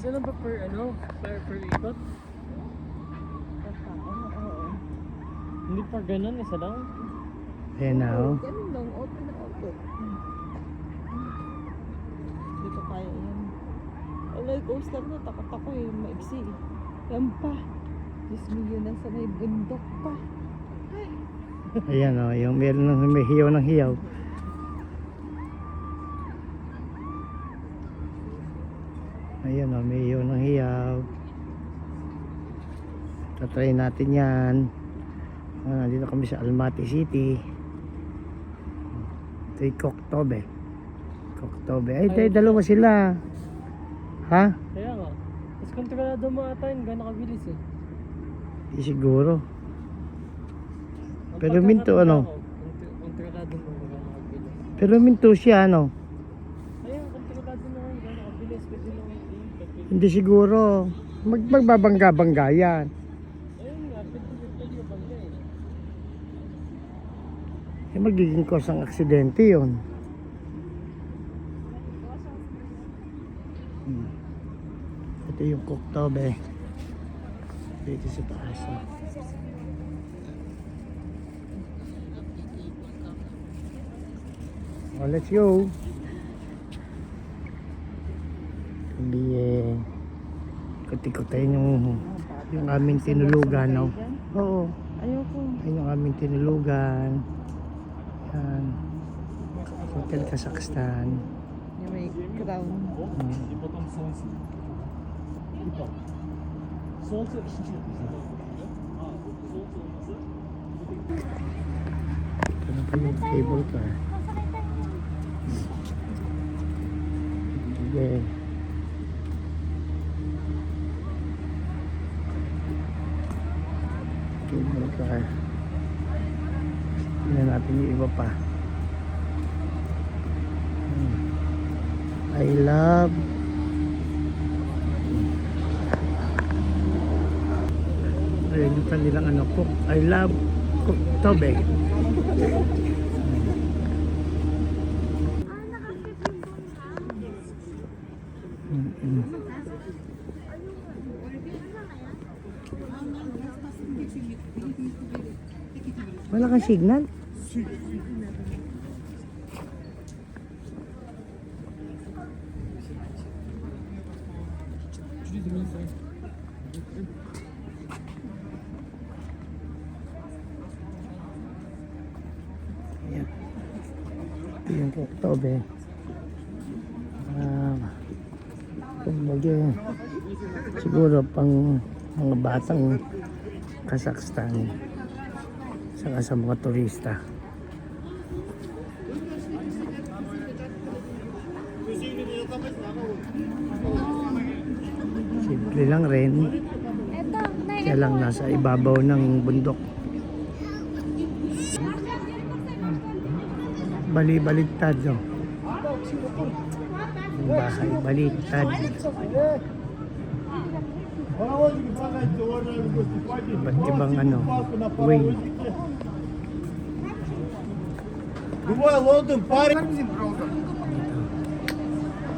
Isa lang ba per per ikot? Oo. Hindi pa ganun, isa lang. Ayan na oh. Ganun lang, open na open. Hindi ko kaya yan. Roller coaster na, takot ako eh, maiksi eh. Yan pa. Diyos mo yun, nasa may bundok pa. Ayan oh, yung meron ng may hiyaw ng hiyaw. Ayan oh, may hiyaw ng hiyaw. Tatry natin yan. Nandito kami sa Almaty City. Ito yung Koktobe. Koktobe. Ay, tayo dalawa sila. Ha? Kaya nga. Tapos kontrolado mo ata yun, gano'n kabilis eh. Di siguro. Ang Pero minto ano? Kontrolado mo gano'n kabilis. Pero minto siya ano? Kaya kontrolado mo gano'n kabilis. Pwede lang Hindi siguro. Magbabangga-bangga yan. ayun nga, pwede bangga eh. Magiging cause ang aksidente yun. Ito yung Koktobe. Dito sa taas. Oh, let's go. Hindi ikot-ikotayin yung aming tinulugan. No? Oo. Ayoko. Ayun yung aming tinulugan. Yan. Hotel Kazakhstan. Yung may crown. Ito na pa yung cable car. Okay. Cable car. Tingnan natin yung iba pa. I love ayun yung kanilang ano, cook. I love Koktobe. Wala kang signal? Ayan. Ito yung Koktobe. Kumbaga, siguro pang mga batang Kazakhstan saka sa mga turista. Simple lang rin. Kaya lang nasa ibabaw ng bundok. Bali-baligtad, no? Yung bahay, baligtad. Iba't ibang ano, way.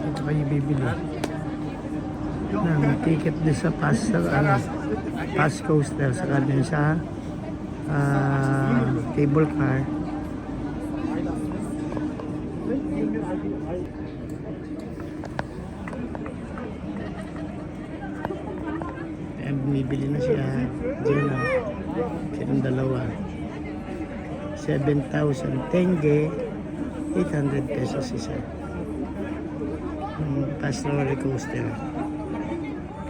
Ito kayo bibili ng ticket din sa pass coaster saka din sa cable car. Ayan, bumibili na siya. Diyan na. Silang dalawa. 7,000 tenge, 800 pesos isa. Pass roller coaster.